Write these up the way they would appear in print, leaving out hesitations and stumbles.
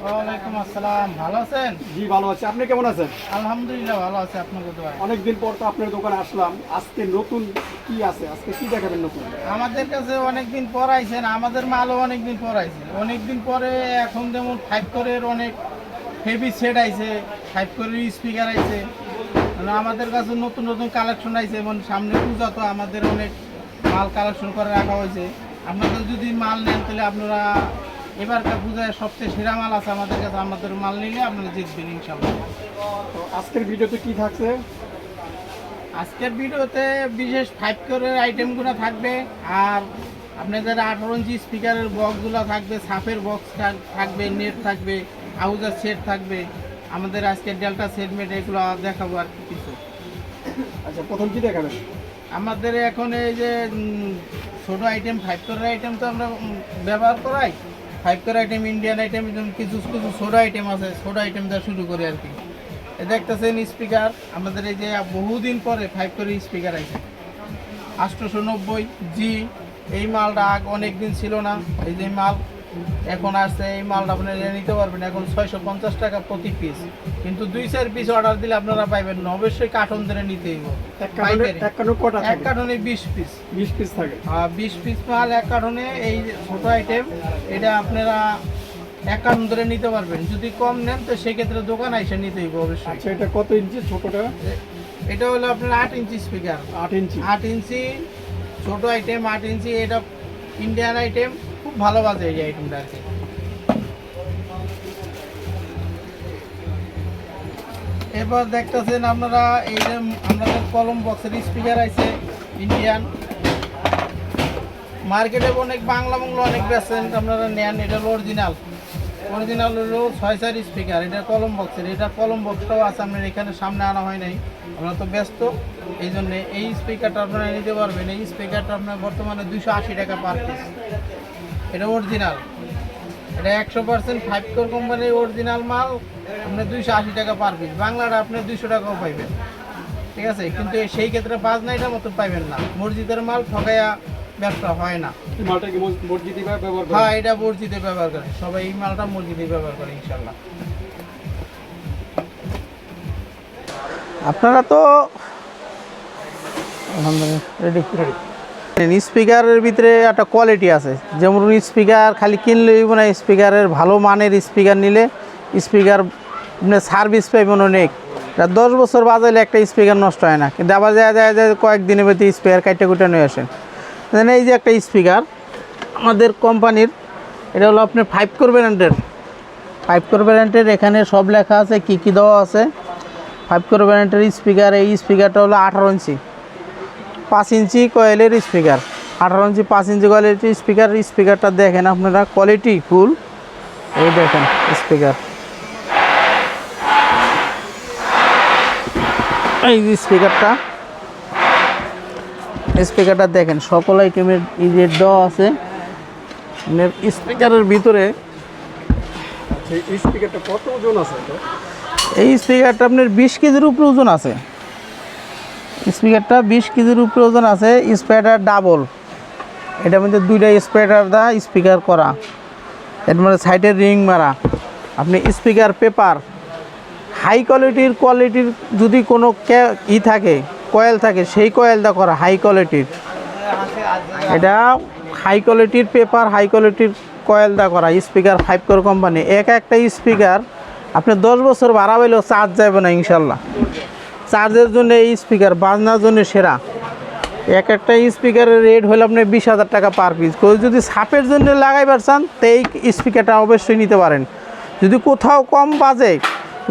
ওয়ালাইকুম আসসালাম, ভালো আছেন? জি ভালো আছি, আপনি কেমন আছেন? আলহামদুলিল্লাহ ভালো আছে, আপনাকে দোয়া। অনেকদিন পর তো আপনার দোকানে আসলাম। আজকে নতুন কি আছে? আজকে কি দেখাবেন নতুন? আমাদের কাছে অনেকদিন পর আইছেন, আমাদের মালও অনেকদিন পর আইছে। অনেকদিন পরে এখন যেমন 5 কোরের অনেক হেভি সেট আইছে, 5 কোরের স্পিকার আইছে। মানে আমাদের কাছে নতুন নতুন কালেকশন আইছে, এবং সামনে পূজা তো আমাদের অনেক মাল কালেকশন করে রাখা হয়েছে। আপনাদের যদি মাল নেন তাহলে আপনারা এবারকার পূজায় সবচেয়ে সেরা মাল আছে আমাদের কাছে। আমাদের মাল নিলে আপনারা জিতবেন ইনশাল্লাহ। তো আজকের ভিডিওতে কি থাকছে? আজকের ভিডিওতে বিশেষ 5 কোরের আইটেমগুলো থাকবে, আর আপনাদের 18 ইঞ্চি স্পিকারের বক্সগুলো থাকবে, সাফের বক্স থাকবে, নেট থাকবে, আউজার সেট থাকবে। আমাদের আজকের ডেল্টা সেটমেট এগুলো দেখাবো আর কিছু। আচ্ছা, প্রথম কি দেখাবেন? আমাদের এখন এই যে ছোটো আইটেম 5 কোরের আইটেম তো আমরা ব্যবহার করাই। 5 কোরের আইটেম, ইন্ডিয়ান আইটেম, কিছু কিছু ছোটো আইটেম আছে, ছোটো আইটেম দিয়ে শুরু করি আর কি। দেখতেছেন স্পিকার, আমাদের এই যে বহুদিন পরে 5 কোরের স্পিকার আছে 890 জি। এই মালটা অনেক দিন ছিল না, এই যে মাল এখন আসছে। এই মালটা আপনারা নিতে পারবেন এখন 650 টাকা প্রতি পিস, কিন্তু 2-4 পিস অর্ডার দিলে আপনারা পাইবেন না। অবশ্যই কার্টন ধরে নিতে হইব। এক কার্টনে 20 পিস, 20 পিস থাকে। 20 পিস মাল এক কার্টনে। এই ছোট আইটেম এটা আপনারা এক কার্টন ধরে নিতে পারবেন। যদি কম নেন তো সেক্ষেত্রে দোকান এসে নিতে হইব অবশ্যই। আচ্ছা, এটা কত ইঞ্চি ছোটটা? এটা হলো আপনার 8 ইঞ্চি স্পিকার। 8 ইঞ্চি। 8 ইঞ্চি ছোট আইটেম, 8 ইঞ্চি। এটা ইন্ডিয়ান আইটেম, খুব ভালো বাজে এই আইটেমটা আর কি। এরপর দেখতেছেন আপনারা এই যে আমাদের কলম বক্সের স্পিকার আছে ইন্ডিয়ান। মার্কেটে অনেক বাংলা অনেক বেচেন, আপনারা নেন। এটা হলো অরিজিনাল হলো 6-4 স্পিকার। এটা কলম বক্সের, এটা কলম বক্সটাও আছে আপনার এখানে, সামনে আনা হয় নাই, আমরা তো ব্যস্ত। এই জন্যে এই স্পিকারটা আপনারা নিতে পারবেন। এই স্পিকারটা আপনার বর্তমানে 280 টাকা পার পিস। এটা অরিজিনাল, এটা 100% 5 কোর কোম্পানির অরিজিনাল মাল। আপনার 280 টাকা পার পিস। বাংলাটা আপনি 200 টাকাও পাইবেন, ঠিক আছে। কিন্তু সেই ক্ষেত্রে বাজনাইটার মতো পাইবেন না। মসজিদের মাল ঠকাইয়া ব্যবসা হয় না। মালটা কি মসজিদে ব্যবহার করে? হ্যাঁ, এটা মসজিদে ব্যবহার করে সবাই। এই মালটা মসজিদে ব্যবহার করে ইনশাল্লাহ। আপনারা তো রেডি। স্পিকারের ভিতরে একটা কোয়ালিটি আছে, যেমন স্পিকার খালি কিনলে হইব না, স্পিকারের ভালো মানের স্পিকার নিলে স্পিকার আপনার সার্ভিস পাইবেন অনেক। 10 বছর বাজাইলে একটা স্পিকার নষ্ট হয় না, কিন্তু আবার যায় কয়েকদিনের মধ্যে স্পিকার কাইটা কুইটা নিয়ে আসেন। এই যে একটা স্পিকার আমাদের কোম্পানির, এটা হলো আপনার 5 কোর ব্র্যান্ডের। 5 কোর ব্র্যান্ডের এখানে সব লেখা আছে, কি কি দেওয়া আছে। 5 কোর ব্র্যান্ডের স্পিকার। এই স্পিকারটা হলো 18 ইঞ্চি 5 ইঞ্চি কয়েলের স্পিকার। 18 ইঞ্চি 5 ইঞ্চি কয়েলের স্পিকার। স্পিকারটা দেখেন আপনারা, কোয়ালিটি ফুল। এই দেখেন স্পিকার, এই স্পিকারটা দেখেন, সকল আইটেমের রেট দেওয়া আছে স্পিকারের ভিতরে। এই স্পিকারটা কত ওজন আছে? এই স্পিকারটা আপনার 20 কেজির উপরে ওজন আছে। স্পিকারটা 20 কেজির উপরে ওজন আছে। স্পিকার ডাবল, এটার মধ্যে 2টা স্পিকার দা স্পিকার করা, এর মধ্যে সাইডের রিং মারা। আপনি স্পিকার পেপার হাই কোয়ালিটির যদি কোনো থাকে, কয়েল থাকে, সেই কয়েলটা করা হাই কোয়ালিটির। এটা হাই কোয়ালিটির পেপার, হাই কোয়ালিটির কয়েলটা করা স্পিকার। 5 core company. একটা স্পিকার আপনি 10 বছর ভাড়া পাইলেও চার্জ যাবে না ইনশাল্লাহ। চার্জের জন্য এই স্পিকার, বাজনার জন্য সেরা। একটা স্পিকারের রেট হলো আপনি 20,000 টাকা পার পিস। কেউ যদি সাপের জন্য লাগাইবার চান তো এই স্পিকারটা অবশ্যই নিতে পারেন। যদি কোথাও কম বাজে,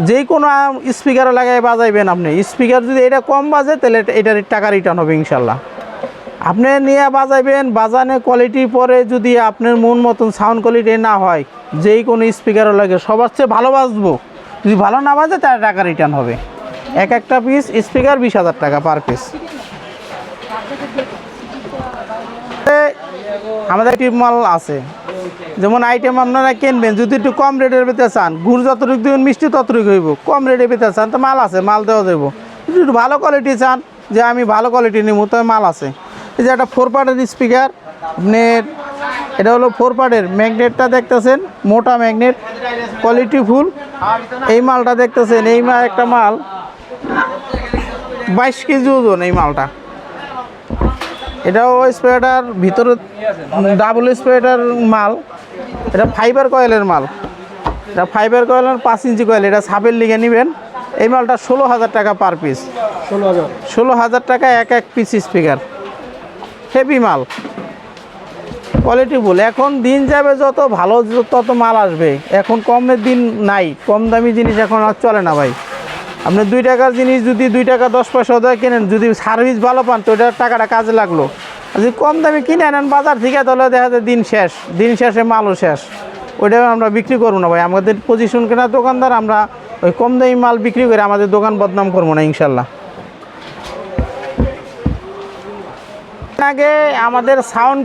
যে কোনো স্পিকারে লাগাই বাজাইবেন আপনি। স্পিকার যদি এটা কম বাজে তাহলে এটার টাকা রিটার্ন হবে ইনশাল্লাহ। আপনি নিয়ে বাজাইবেন, বাজানে কোয়ালিটি পরে যদি আপনার মন মতন সাউন্ড কোয়ালিটি না হয়, যেই কোনো স্পিকারও লাগে সবার চেয়ে ভালো বাজবো। যদি ভালো না বাজে তার টাকা রিটার্ন হবে। একটা পিস স্পিকার 20,000 টাকা পার পিস। আমাদের একটি মাল আছে, যেমন আইটেম আপনারা কিনবেন যদি একটু কম রেটের ভিতরে চান, গুড় যতটুকু দেবেন মিষ্টি ততটুকু হইব, কম রেটের ভিতরে চান তো মাল আছে, মাল দেওয়া যাবো। যদি একটু ভালো কোয়ালিটি চান যে আমি ভালো কোয়ালিটি নিব, তবে মাল আছে। এই যে একটা 4 পার্টের স্পিকার, আপনি এটা হলো 4 পার্টের, ম্যাগনেটটা দেখতেছেন মোটা ম্যাগনেট, কোয়ালিটি ফুল। এই মালটা দেখতেছেন, এই একটা মাল 22 কেজি ওজন এই মালটা। এটাও স্প্রেটার ভিতরে ডাবল স্প্রেটার মাল, এটা ফাইবার কয়েলের মাল, এটা ফাইবার কয়েলের 5 ইঞ্চি কয়েল, এটা সাপের লিগে নেবেন। এই মালটা 16,000 টাকা পার পিস, 16,000 টাকা এক পিস স্পিকার, হেভি মাল, কোয়ালিটি ফুল। এখন দিন যাবে যত ভালো তত মাল আসবে, এখন কমের দিন নাই, কম দামি জিনিস এখন আর চলে না ভাই। আপনি 2 টাকার জিনিস যদি 2 টাকা 10 পয়সা দেয় কেনেন, যদি সার্ভিস ভালো পান তো ওটার টাকাটা কাজে লাগলো। যদি কম দামে কিনে আনেন বাজার থেকে, তাহলে দেখা যায় দিন শেষ, দিন শেষে মালও শেষ, ওইটা আমরা বিক্রি করবো না ভাই। আমাদের পজিশন কেনার দোকানদার, আমরা ওই কম দামি মাল বিক্রি করে আমাদের দোকান বদনাম করবো না ইনশাল্লাহ। আগে আমাদের সাউন্ড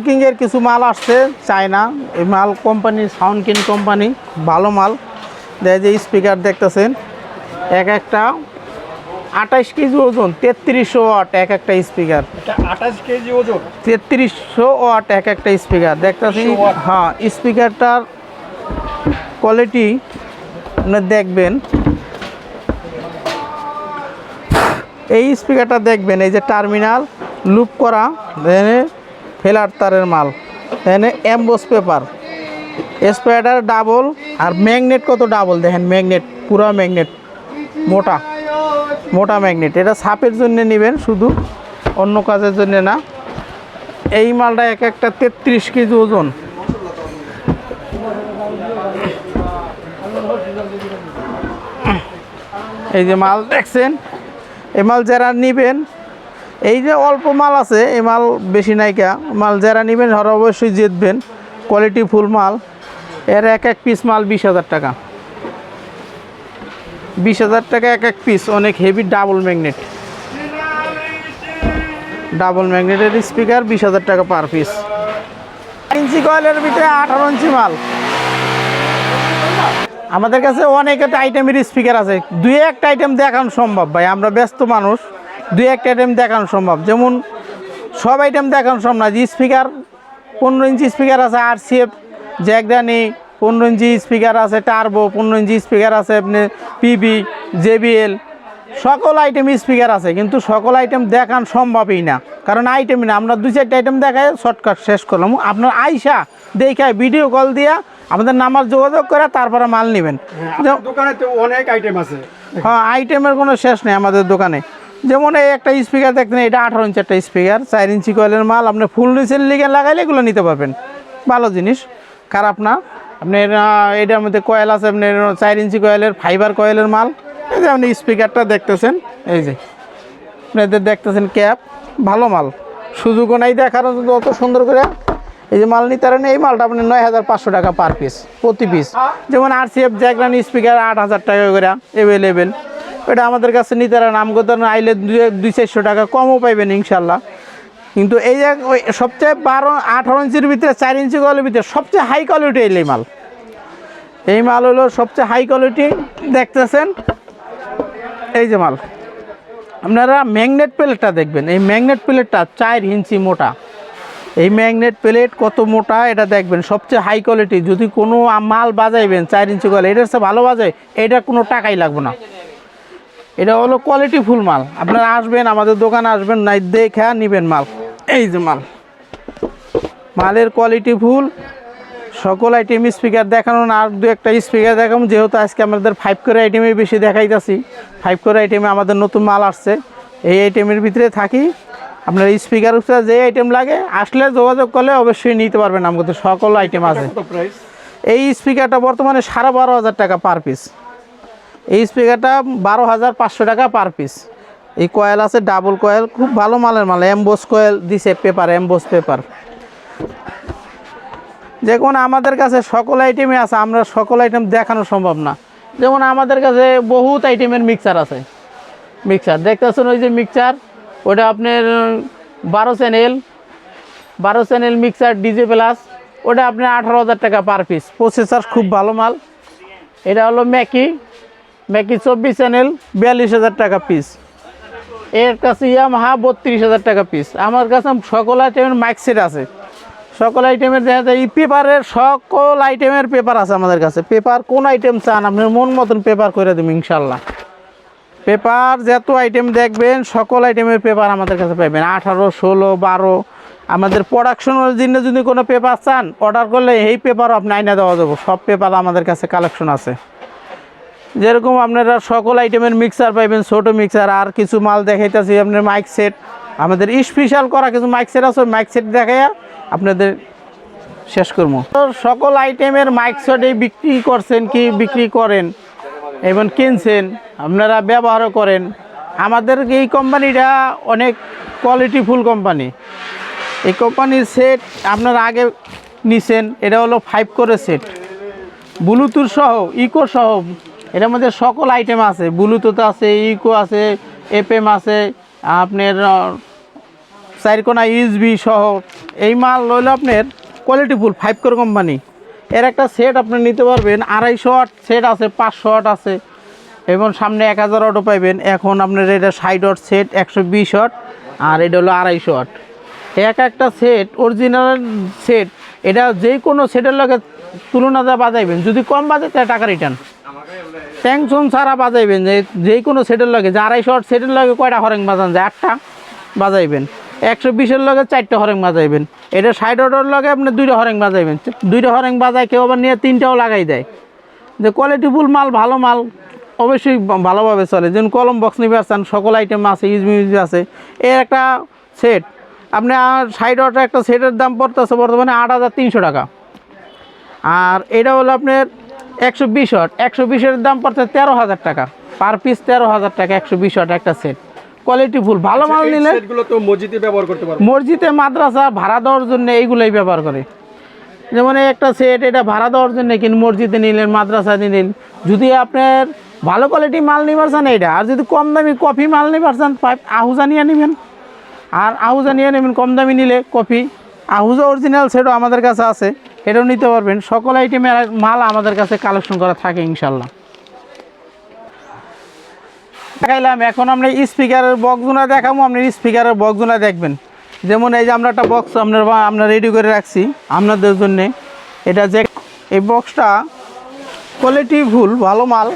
কিংয়ের কিছু মাল আসছে চায়না, এই মাল কোম্পানির সাউন্ড কিং কোম্পানি, ভালো মাল। দেখা যায় স্পিকার দেখতেছেন, একটা 28 কেজি ওজন, 3300 ওয়াট একটা স্পিকার, 28 কেজি ওজন, 3300 ওয়াট একটা স্পিকার দেখতেছেন। হ্যাঁ, স্পিকারটার কোয়ালিটি আপনি দেখবেন, এই স্পিকারটা দেখবেন, এই যে টার্মিনাল লুপ করা, ফেলার তারের মাল, এখানে এমবস পেপার, স্প্রেডার ডাবল, আর ম্যাগনেট কত ডাবল দেখেন, ম্যাগনেট পুরো ম্যাগনেট, মোটা ম্যাগনেট। এটা সাপের জন্য নেবেন শুধু, অন্য কাজের জন্য না। এই মালটা একটা 33 কেজি ওজন। এই যে মাল দেখছেন, এই মাল যারা নেবেন, এই যে অল্প মাল আছে, এই মাল বেশি নাইকা, মাল যারা নেবেন তারা অবশ্যই জিতবেন, কোয়ালিটি ফুল মাল। এর এক পিস মাল 20,000 টাকা, 20,000 টাকা এক পিস, অনেক হেভি ডাবল ম্যাগনেটের স্পিকার, 20,000 টাকা পার পিস। 4 ইঞ্চি কয়েলের ভিতরে 18 ইঞ্চি মাল। আমাদের কাছে অনেক আইটেমের স্পিকার আছে, 2-1 আইটেম দেখানো সম্ভব ভাই, আমরা ব্যস্ত মানুষ, 2-1 আইটেম দেখানো সম্ভব, যেমন সব আইটেম দেখানো সম্ভব না। যে স্পিকার 15 ইঞ্চি স্পিকার আছে, RCF জ্যাকডানি, 15 ইঞ্চি স্পিকার আছে টার্বো, 15 ইঞ্চি স্পিকার আছে আপনি পিবি, JBL, সকল আইটেম স্পিকার আছে, কিন্তু সকল আইটেম দেখান সম্ভবই না, কারণ আইটেমই না। আমরা 2-4 আইটেম দেখায় শর্টকাট শেষ করলাম। আপনার আইসা দেখায় ভিডিও কল দিয়া আমাদের নাম্বার যোগাযোগ করে তারপরে মাল নেবেন। দোকানে তো অনেক আইটেম আছে। হ্যাঁ, আইটেমের কোনো শেষ নেই আমাদের দোকানে। যেমন এই একটা স্পিকার দেখতেন, এটা 18 ইঞ্চি একটা স্পিকার, 4 ইঞ্চি কয়েলের মাল, আপনি ফুল নিচের লিগে লাগাইলে এগুলো নিতে পারবেন, ভালো জিনিস, খারাপ না। আপনার এটার মধ্যে কয়েল আছে, আপনার 4 ইঞ্চি কয়েলের ফাইবার কয়েলের মাল। এই যে আপনি স্পিকারটা দেখতেছেন, এই যে আপনাদের দেখতেছেন ক্যাপ, ভালো মাল, সুযোগও নাই দেখার অত সুন্দর করে। এই যে মাল নিতে পারেন, এই মালটা আপনি 9,500 টাকা পার পিস, প্রতি পিস। যেমন RCF জ্যাকডানি স্পিকার 8,000 টাকা করে অ্যাভেলেবেল, এটা আমাদের কাছে নিতে পারেন। আমগো আইলে 200-400 টাকা কমও পাইবেন ইনশাল্লাহ। কিন্তু এই যে সবচেয়ে 18 ইঞ্চির ভিতরে 4 ইঞ্চি কয়েলের ভিতরে সবচেয়ে হাই কোয়ালিটি এই মাল, এই মাল হলো সবচেয়ে হাই কোয়ালিটি। দেখতেছেন এই যে মাল, আপনারা ম্যাগনেট প্লেটটা দেখবেন, এই ম্যাগনেট প্লেটটা 4 ইঞ্চি মোটা, এই ম্যাগনেট প্লেট কত মোটা এটা দেখবেন, সবচেয়ে হাই কোয়ালিটি। যদি কোনো মাল বাজাইবেন 4 ইঞ্চি কয়েল, এটার সাথে ভালো বাজায়, এটা কোনো টাকাই লাগবে না, এটা হলো কোয়ালিটি ফুল মাল। আপনারা আসবেন, আমাদের দোকানে আসবেন, নাই দেখে নেবেন মাল। এই যে মালের কোয়ালিটি ফুল, সকল আইটেম স্পিকার দেখানো না, আর 2-1টা স্পিকার দেখাবো, যেহেতু আজকে আমাদের 5 করে আইটেমে বেশি দেখাইতেছি। 5 করে আইটেমে আমাদের নতুন মাল আসছে, এই আইটেমের ভিতরে থাকি। আপনার স্পিকার উপরে যে আইটেম লাগে আসলে যোগাযোগ করলে অবশ্যই নিতে পারবেন, আমাদের সকল আইটেম আছে। এই স্পিকারটা বর্তমানে 12,500 টাকা পার পিস, এই স্পিকারটা 12,500 টাকা পার পিস। এই কয়েল আছে ডাবল কয়েল, খুব ভালো মালের মাল, এমবোস কয়েল দিছে, পেপার এমবোস পেপার। যেমন আমাদের কাছে সকল আইটেমই আছে, আমরা সকল আইটেম দেখানো সম্ভব না। যেমন আমাদের কাছে বহুত আইটেমের মিক্সার আছে, মিক্সার দেখতেছেন, ওই যে মিক্সার, ওটা আপনার 12 channel, 12 channel mixer DJ plus, ওটা আপনার 18,000 টাকা পার পিস। প্রসেসর খুব ভালো মাল। এটা হলো ম্যাকি 24 চ্যানেল 42,000 টাকা পিস। এর কাছে ইয়ামাহা 32,000 টাকা পিস। আমার কাছে সকল আইটেমের মাইক সেট আছে, সকল আইটেমের দেখা যায় এই পেপারের সকল আইটেমের পেপার আছে আমাদের কাছে। পেপার কোন আইটেম চান আপনার মন মতন পেপার করে দেবো ইনশাল্লাহ। পেপার যত আইটেম দেখবেন সকল আইটেমের পেপার আমাদের কাছে পাবেন। 18, 16, 12 আমাদের প্রোডাকশনের জন্য যদি কোনো পেপার চান অর্ডার করলে এই পেপারও আপনি আইনা দেওয়া যাবো। সব পেপার আমাদের কাছে কালেকশন আছে। যেরকম আপনারা সকল আইটেমের মিক্সার পাইবেন, ছোটো মিক্সার। আর কিছু মাল দেখাইতেছি আপনার মাইক সেট, আমাদের স্পেশাল করা কিছু মাইক সেট আছে, মাইক সেট দেখাইয়া আপনাদের শেষ করবো। তো সকল আইটেমের মাইক সেটই বিক্রি করছেন কি বিক্রি করেন এবং কিনছেন, আপনারা ব্যবহারও করেন। আমাদের এই কোম্পানিটা অনেক কোয়ালিটিফুল কোম্পানি। এই কোম্পানির সেট আপনারা আগে নিছেন, এটা হলো 5 করে সেট, ব্লুটুথ সহ ইকো সহ। এটার মধ্যে সকল আইটেম আছে, ব্লুটুথ আছে, ইকো আছে, এফএম আছে, আপনার 4 কোনা ইউএসবি সহ। এই মাল হইলো আপনার কোয়ালিটিফুল 5 করে কোম্পানি। এর একটা সেট আপনি নিতে পারবেন 250 ওয়াট সেট আছে, 500 ওয়াট আছে এবং সামনে 1000 ওয়াটও পাইবেন। এখন আপনার এটা 60 ওয়াট সেট, 120 ওয়াট, আর এটা হলো 250 ওয়াট। একটা সেট অরিজিনাল সেট, এটা যে কোনো সেটের লগে তুলনাতে বাজাইবেন। যদি কম বাজে তাহলে টাকা রিটার্ন, টেনশন ছাড়া বাজাইবেন। যে কোনো সেটের লগে যে 250 ওয়াট সেটের লগে কয়টা হরেং বাজান যায়, 8টা বাজাইবেন। 120-এর লগে 4টা হরেং বাজাইবেন। এটা 60 ওয়াটের লগে আপনি 2টা হরেং বাজাইবেন। 2টা হরেং বাজায় কেউ আবার নিয়ে 3টাও লাগাই দেয়। যে কোয়ালিটিফুল মাল, ভালো মাল অবশ্যই ভালোভাবে চলে। যেমন কলম বক্স নিবে আসছেন, সকল আইটেম আছে, ইউএসবি আছে। এর একটা সেট আপনি 60 ওয়াটের একটা সেটের দাম পড়তেছে বর্তমানে 8,300 টাকা। আর এটা হলো আপনার 120 ওয়াট, 120-এর দাম পড়ছে 13,000 টাকা পার পিস। 13,000 টাকা 120 ওয়াট একটা সেট, কোয়ালিটিফুল ভালো মাল নিলে। সেটগুলো তো মসজিদে ব্যবহার করতে পারবেন। মসজিদে, মাদ্রাসা ভাড়া দেওয়ার জন্য এইগুলোই ব্যবহার করে। যেমন একটা সেট এটা ভাড়া দেওয়ার জন্য, কিন্তু মসজিদে নিলেন, মাদ্রাসা নিলেন। যদি আপনার ভালো কোয়ালিটি মাল নিবার চান এইটা, আর যদি কম দামি কফি মাল নিবার চান আহুজা নিয়ে নেবেন। আর আহুজা নিয়ে নেবেন কম দামি নিলে কফি। আহুজা অরিজিনাল সেটও আমাদের কাছে আছে, এটাও নিতে পারবেন। সকল আইটেমের মাল আমাদের কাছে কালেকশন করা থাকে ইনশাল্লাহ। দেখাইলাম, এখন আমরা স্পিকারের বক্সগুলো দেখাবো। আপনি স্পিকারের বক্সগুলো দেখবেন। যেমন এই যে আমরা একটা বক্স আমরা রেডি করে রাখছি আপনাদের জন্যে। এটা যে এই বক্সটা কোয়ালিটিফুল ভালো মাল।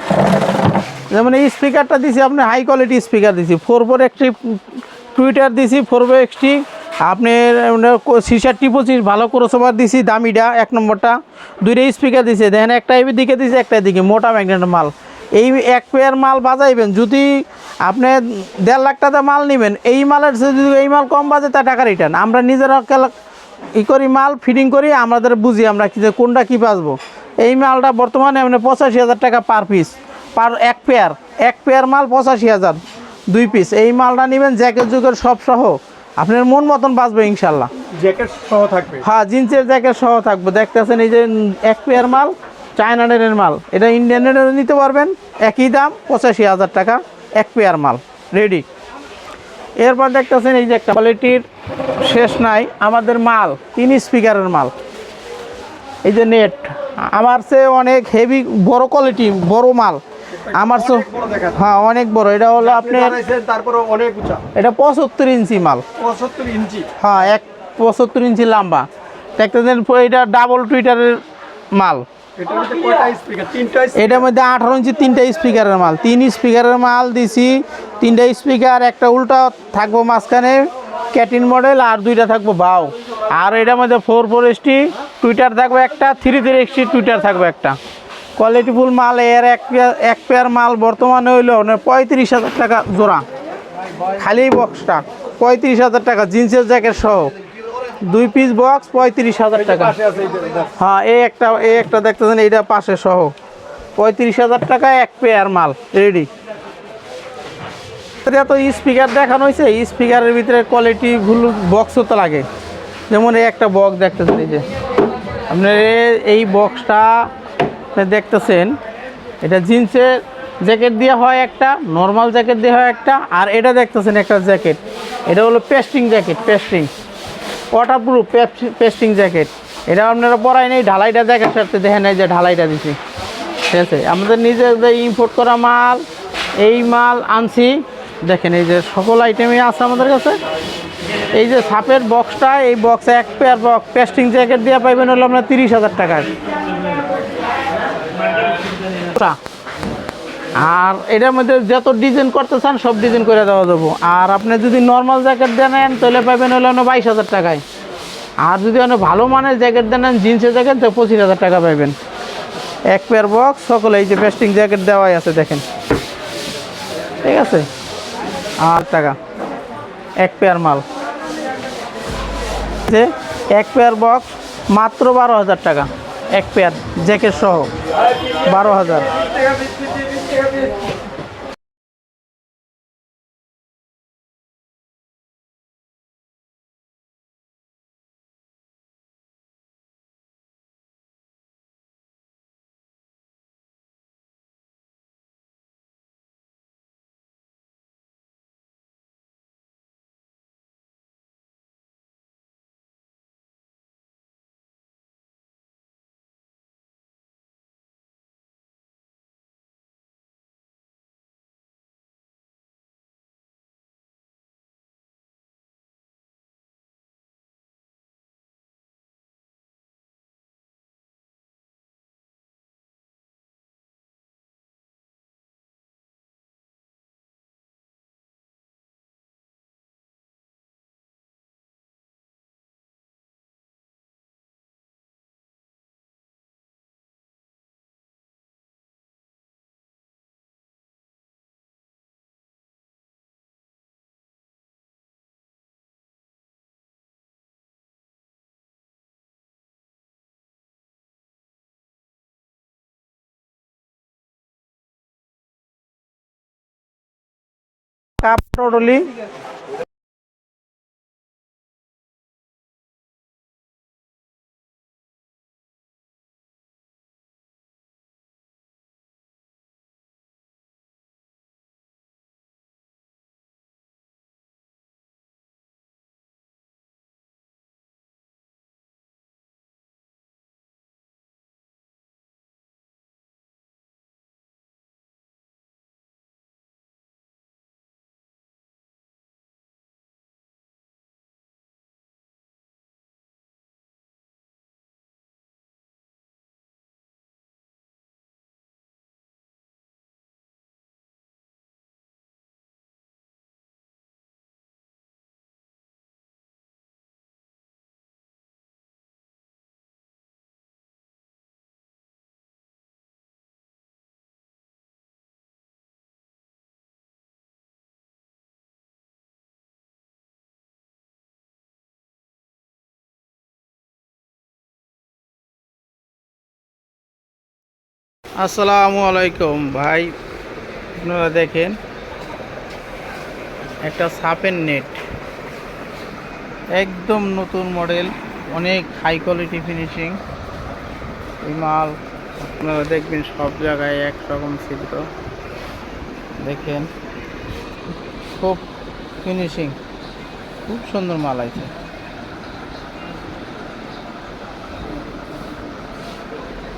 যেমন এই স্পিকারটা দিছি আপনি হাই কোয়ালিটি স্পিকার দিছি, 4 একটি টুইটার দিছি, 4 এক্সটি আপনার সিসার টিপোচির ভালো ক্রসওভার দিছি, দামিটা 1 নম্বরটা। 2টা স্পিকার দিছে, দেখেন একটা এই দিকে দিছে, একটা দিকে, মোটা ম্যাগনেট মাল। এই এক পেয়ার মাল বাজাইবেন। যদি আপনি 1.5 লাখ টাকা মাল নেবেন, এই মালের যদি এই মাল কম বাজে তা টাকা রিটার্ন। আমরা নিজেরা করি মাল ফিটিং করি, আমাদের বুঝি আমরা কি যে কোনটা কী বাঁচবো। এই মালটা বর্তমানে আপনার 85,000 টাকা পার পিস, পার এক পেয়ার মাল 85,000 2 পিস। এই মালটা নেবেন জ্যাকেট যুগের সব সহ, আপনার মন মতন বাঁচবে ইনশাল্লাহ। জ্যাকেট সহ থাকবে? হ্যাঁ, জিন্সের জ্যাকেট সহ থাকবে। দেখতেছেন এই যে এক পেয়ার মাল, চায়নানের মাল। এটা ইন্ডিয়ানের নিতে পারবেন, একই দাম 85,000 টাকা এক পেয়ার মাল রেডি। এরপর দেখতেছেন এই যে একটা কোয়ালিটির শেষ নাই আমাদের মাল, 3 স্পিকারের মাল। এই যে নেট আমার চেয়ে অনেক হেভি বড় কোয়ালিটি, বড় মাল আমার চেয়ে। হ্যাঁ, অনেক বড়। এটা হলো আপনার তারপরে অনেক উঁচা, এটা 75 ইঞ্চি মাল। 75 ইঞ্চি? হ্যাঁ, 75 ইঞ্চি লম্বা। দেখতেছেন এটা ডাবল টুইটারের মাল। এটার মধ্যে 18 ইঞ্চি 3টা স্পিকারের মাল। 3 স্পিকারের মাল দিছি, 3টা স্পিকার, একটা উল্টা থাকবো মাঝখানে ক্যাটিন মডেল, আর 2টা থাকবো বাউ। আর এটার মধ্যে 4 এক্সটি টুইটার থাকবে একটা, 3 এক্সটি টুইটার থাকবে একটা। কোয়ালিটিফুল মাল। এর এক পেয়ার মাল বর্তমানে হইলো 35,000 টাকা জোড়া, খালি বক্সটা 35,000 টাকা, জিন্সের জ্যাকেট সহ 2 পিস বক্স 35,000 টাকা। হ্যাঁ, এই একটা দেখতেছেন, এইটা পাশে সহ 35,000 টাকা এক পেয়ার মাল রেডি। তো স্পিকার দেখানো হয়েছে, স্পিকারের ভিতরে কোয়ালিটি ফুল বক্সও তো লাগে। যেমন এই একটা বক্স দেখতেছেন, এই যে আপনার এই বক্সটা দেখতেছেন, এটা জিন্সের জ্যাকেট দেওয়া হয় একটা, নর্মাল জ্যাকেট দেওয়া হয় একটা, আর এটা দেখতেছেন একটা জ্যাকেট, এটা হলো pasting jacket. Pasting waterproof pasting jacket. এটা আপনারা পরাই নেই, ঢালাইটা দেখার সাথে দেখেন এই যে ঢালাইটা দিছি, ঠিক আছে। আমাদের নিজেদের ইম্পোর্ট করা মাল, এই মাল আনছি দেখেন, এই যে সকল আইটেমই আছে আমাদের কাছে। এই যে সাপের বক্সটা, এই বক্সে এক পেয়ার বক্স পেস্টিং জ্যাকেট দিয়ে পাইবেন হলো আপনার 30,000 টাকায়। আর এটার মধ্যে যত ডিজাইন করতে চান সব ডিজাইন করে দেওয়া যাবো। আর আপনি যদি নর্মাল জ্যাকেট দেন তাহলে পাইবেন হলো 22,000 টাকায়। আর যদি অনেক ভালো মানের জ্যাকেট দেন জিন্সের জ্যাকেট, তো 25,000 টাকা পাইবেন। এক পেয়ার বক্স সকলে এই যে পেস্টিং জ্যাকেট দেওয়াই আছে দেখেন, ঠিক আছে। আর টাকা এক পেয়ার মাল, যে এক পেয়ার বক্স মাত্র 12,000 টাকা, এক পেয়ার জ্যাকেট সহ 12,000। কাপ টোটলি আসসালামু আলাইকুম ভাই, আপনারা দেখেন একটা সাপের নেট, একদম নতুন মডেল, অনেক হাই কোয়ালিটি ফিনিশিং। এই মাল আপনারা দেখবেন সব জায়গায় একরকম ছিদ্র, দেখেন খুব ফিনিশিং, খুব সুন্দর মাল আছে।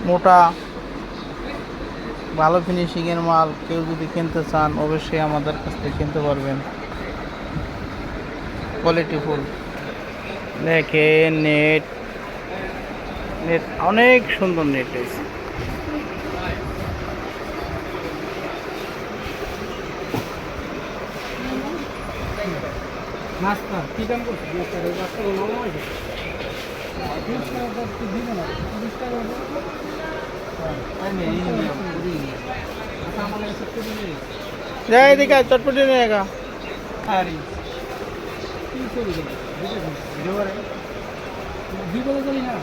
মোটা ভালো ফিনিশিংয়ের মাল কেউ যদি কিনতে চান অবশ্যই আমাদের কাছ থেকে কিনতে পারবেন, কোয়ালিটিফুল। দেখেন নেট, নেট অনেক সুন্দর নেট আছে। নাস্তা কি দাম করছে? নাস্তা নরম হয়েছে। যাই দিকা চটপটি নিয়ে গা। আরে কি চলে গেল? ভিডিও করে দুই বলে চলি না।